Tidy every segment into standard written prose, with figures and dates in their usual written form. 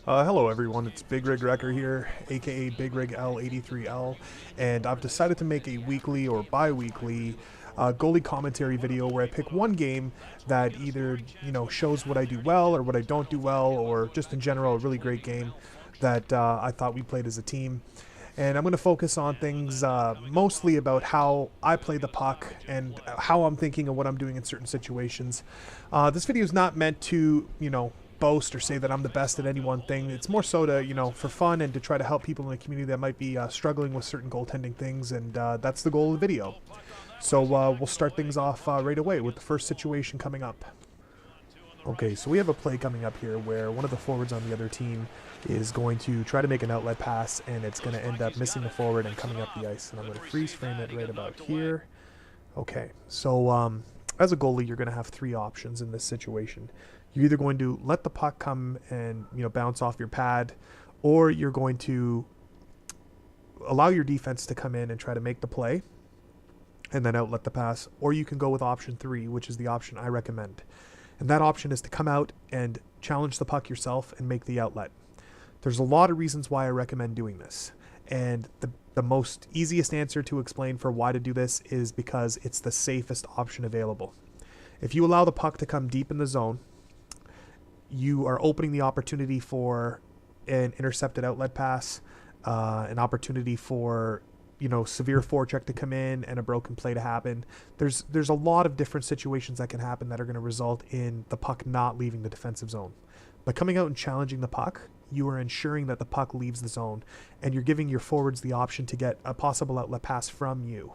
Hello everyone, it's Big Rig Wrecker here, aka Big Rig l83l, and I've decided to make a weekly or bi-weekly goalie commentary video where I pick one game that either, shows what I do well or what I don't do well, or just in general a really great game that I thought we played as a team. And I'm going to focus on things mostly about how I play the puck and how I'm thinking of what I'm doing in certain situations. This video is not meant to, boast or say that I'm the best at any one thing. It's more so to, for fun and to try to help people in the community that might be struggling with certain goaltending things, and that's the goal of the video. So we'll start things off right away with the first situation coming up. Okay, so we have a play coming up here where one of the forwards on the other team is going to try to make an outlet pass, and it's going to end up missing the forward and coming up the ice. And I'm going to freeze frame it right about here. Okay, so as a goalie, you're going to have three options in this situation. You're either going to let the puck come and bounce off your pad, or you're going to allow your defense to come in and try to make the play and then outlet the pass, or you can go with option 3, which is the option I recommend. And that option is to come out and challenge the puck yourself and make the outlet. There's a lot of reasons why I recommend doing this. And the most easiest answer to explain for why to do this is because it's the safest option available. If you allow the puck to come deep in the zone, you are opening the opportunity for an intercepted outlet pass, an opportunity for severe forecheck to come in and a broken play to happen. There's a lot of different situations that can happen that are going to result in the puck not leaving the defensive zone. By coming out and challenging the puck, you are ensuring that the puck leaves the zone, and you're giving your forwards the option to get a possible outlet pass from you.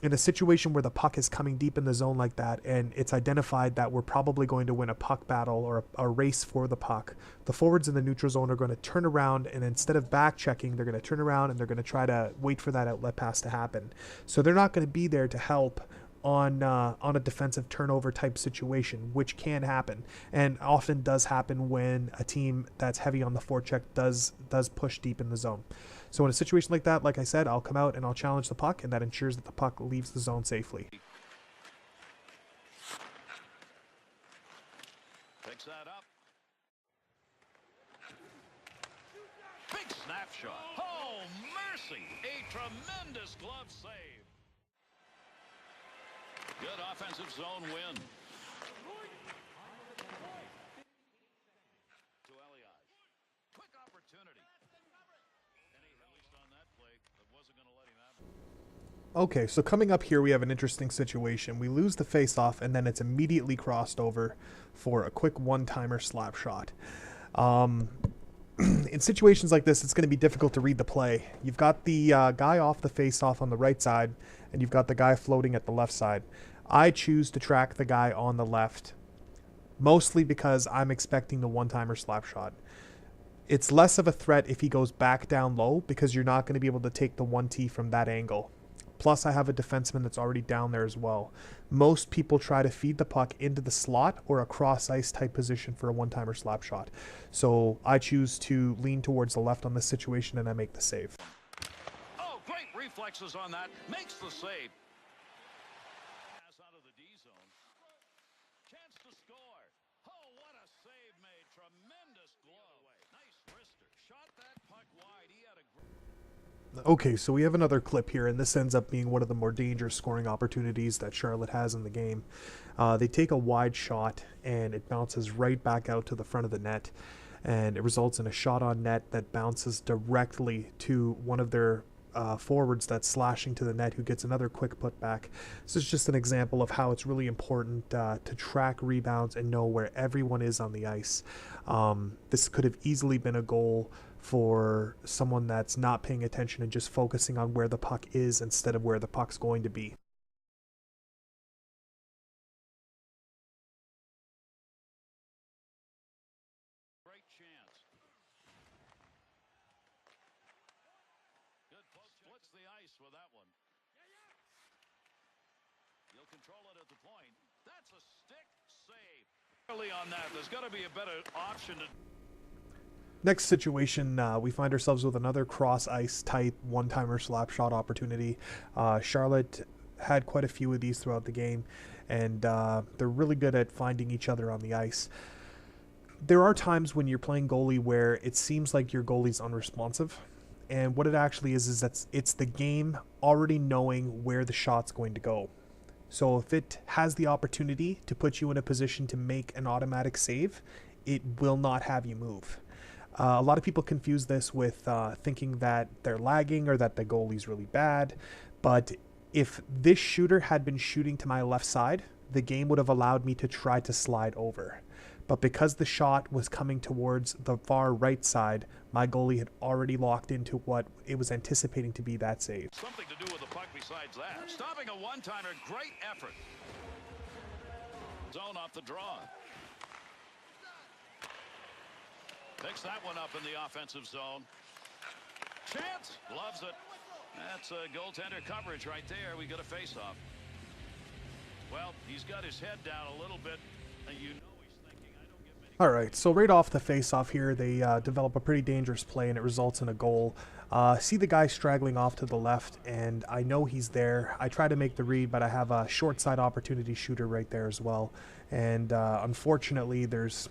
In a situation where the puck is coming deep in the zone like that, and it's identified that we're probably going to win a puck battle or a race for the puck, the forwards in the neutral zone are going to turn around, and instead of back checking, they're going to turn around and they're going to try to wait for that outlet pass to happen. So they're not going to be there to help on a defensive turnover type situation, which can happen and often does happen when a team that's heavy on the forecheck does push deep in the zone. So in a situation like that, like I said, I'll come out and I'll challenge the puck, and that ensures that the puck leaves the zone safely. Picks that up. Big snapshot. Oh, mercy. A tremendous glove save. Good offensive zone win. To Elias. Quick opportunity. And he released on that play, but wasn't going to let him have it. Okay, so coming up here, we have an interesting situation. We lose the face-off, and then it's immediately crossed over for a quick one-timer slap shot. In situations like this, it's going to be difficult to read the play. You've got the guy off the face-off on the right side, and you've got the guy floating at the left side. I choose to track the guy on the left, mostly because I'm expecting the one-timer slap shot. It's less of a threat if he goes back down low, because you're not going to be able to take the 1T from that angle. Plus, I have a defenseman that's already down there as well. Most people try to feed the puck into the slot or a cross-ice type position for a one-timer slap shot. So I choose to lean towards the left on this situation, and I make the save. Oh, great reflexes on that. Makes the save. Pass out of the D zone. Chance to score. Oh, what a save made. Tremendous glove. Nice wrister. Shot that puck wide. He had a great... Okay, so we have another clip here, and this ends up being one of the more dangerous scoring opportunities that Charlotte has in the game. They take a wide shot, and it bounces right back out to the front of the net, and it results in a shot on net that bounces directly to one of their forwards that's slashing to the net, who gets another quick putback. This is just an example of how it's really important to track rebounds and know where everyone is on the ice. This could have easily been a goal for someone that's not paying attention and just focusing on where the puck is instead of where the puck's going to be. Great chance. Good poke. Splits the ice with that one. He'll control it at the point. That's a stick save. Early on that, there's got to be a better option to... Next situation, we find ourselves with another cross-ice type one-timer slap shot opportunity. Charlotte had quite a few of these throughout the game, and they're really good at finding each other on the ice. there are times when you're playing goalie where it seems like your goalie's unresponsive. And what it actually is that it's the game already knowing where the shot's going to go. So if it has the opportunity to put you in a position to make an automatic save, it will not have you move. A lot of people confuse this with thinking that they're lagging or that the goalie's really bad. But if this shooter had been shooting to my left side, the game would have allowed me to try to slide over. But because the shot was coming towards the far right side, my goalie had already locked into what it was anticipating to be that save. Something to do with the puck besides that. Stopping a one-timer, great effort. Zone off the draw. Picks that one up in the offensive zone. Chance, loves it. That's a goaltender coverage right there. We got a face-off. Well, he's got his head down a little bit. You know he's thinking, I don't get many. All right, so right off the face-off here, they develop a pretty dangerous play, and it results in a goal. See the guy straggling off to the left, and I know he's there. I try to make the read, but I have a short side opportunity shooter right there as well. And unfortunately, there's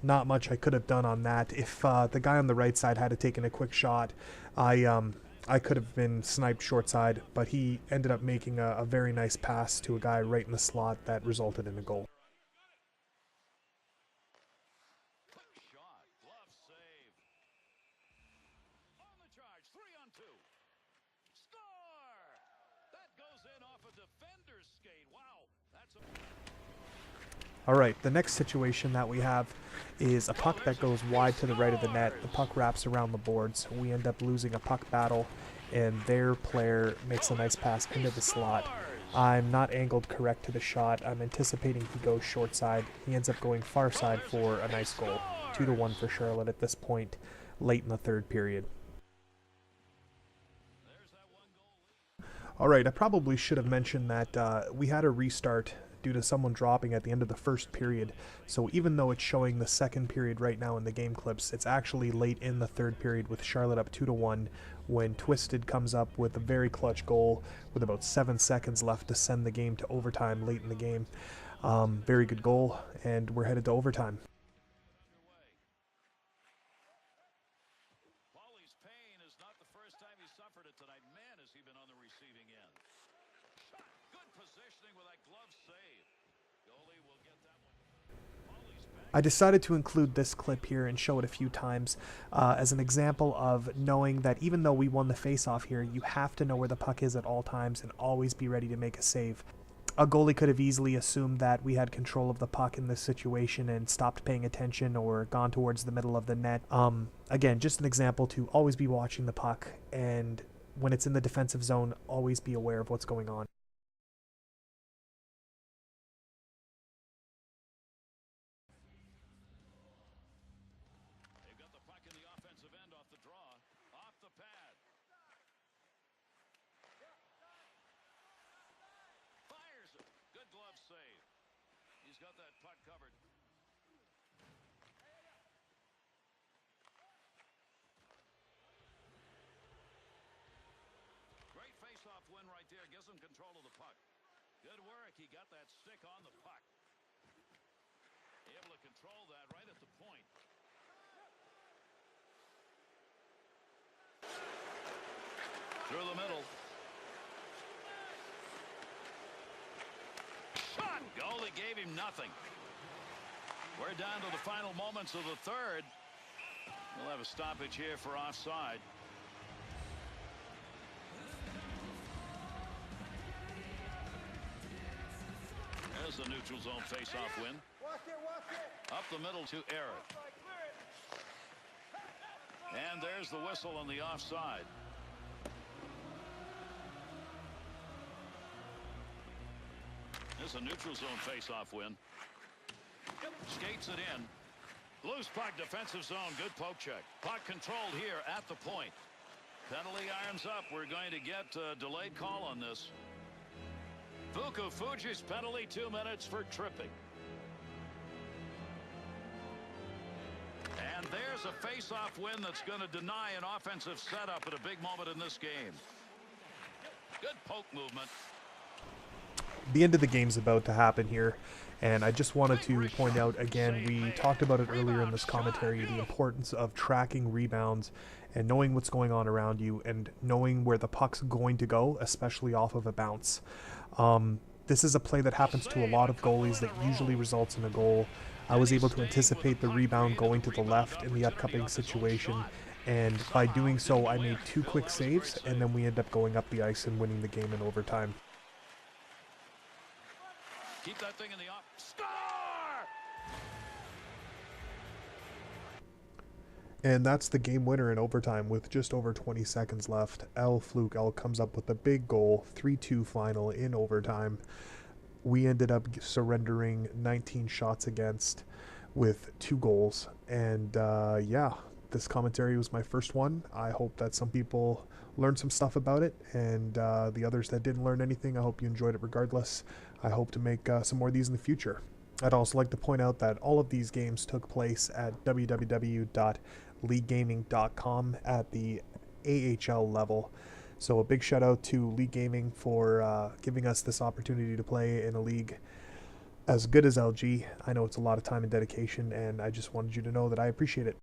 not much I could have done on that. If the guy on the right side had taken a quick shot, I could have been sniped short side, but he ended up making a very nice pass to a guy right in the slot that resulted in a goal. Quick shot, glove save. On the charge, 3-on-2. Score! That goes in off a defender's skate. Wow, that's a... All right, the next situation that we have is a puck that goes wide to the right of the net. The puck wraps around the boards. We end up losing a puck battle, and their player makes a nice pass into the slot. I'm not angled correct to the shot. I'm anticipating he goes short side. He ends up going far side for a nice goal. 2-1 for Charlotte at this point, late in the third period. All right, I probably should have mentioned that we had a restart due to someone dropping at the end of the first period. So even though it's showing the second period right now in the game clips, it's actually late in the third period with Charlotte up 2-1 when Twisted comes up with a very clutch goal with about 7 seconds left to send the game to overtime late in the game. Very good goal, and we're headed to overtime. Paulie's pain is not the first time he suffered it tonight. Man, has he been on the receiving end. Shot. Good positioning with that glove save. Goalie will get that one. Paulie's back. I decided to include this clip here and show it a few times as an example of knowing that even though we won the face-off here, you have to know where the puck is at all times and always be ready to make a save. A goalie could have easily assumed that we had control of the puck in this situation and stopped paying attention or gone towards the middle of the net. Again, just an example to always be watching the puck, and when it's in the defensive zone, always be aware of what's going on. They've got the puck in the offensive end off the draw. Off the pad. Fires it. Good glove save. He's got that puck covered. Great face-off win right there. Gives him control of the puck. Good work. He got that stick on the puck. Able to control that right at the point. Through the middle. Shot! Goalie gave him nothing. We're down to the final moments of the third. We'll have a stoppage here for offside. There's the neutral zone face-off win. Up the middle to Eric. And there's the whistle on the offside. This is a neutral zone face-off win. Skates it in. Loose puck, defensive zone. Good poke check. Puck controlled here at the point. Penalty irons up. We're going to get a delayed call on this. Fuji's penalty, 2 minutes for tripping. And there's a face-off win that's going to deny an offensive setup at a big moment in this game. Good poke movement. The end of the game's about to happen here, and I just wanted to point out again, we talked about it earlier in this commentary, the importance of tracking rebounds and knowing what's going on around you and knowing where the puck's going to go, especially off of a bounce. This is a play that happens to a lot of goalies that usually results in a goal. I was able to anticipate the rebound going to the left in the upcoming situation, and by doing so, I made 2 quick saves, and then we end up going up the ice and winning the game in overtime. Keep that thing in the off. Score! And that's the game winner in overtime with just over 20 seconds left. l83l comes up with a big goal, 3-2 final in overtime. We ended up surrendering 19 shots against with 2 goals. And yeah, this commentary was my first one. I hope that some people learned some stuff about it, and the others that didn't learn anything, I hope you enjoyed it regardless. I hope to make some more of these in the future. I'd also like to point out that all of these games took place at www.leaguegaming.com at the AHL level. So a big shout out to League Gaming for giving us this opportunity to play in a league as good as LG. I know it's a lot of time and dedication, and I just wanted you to know that I appreciate it.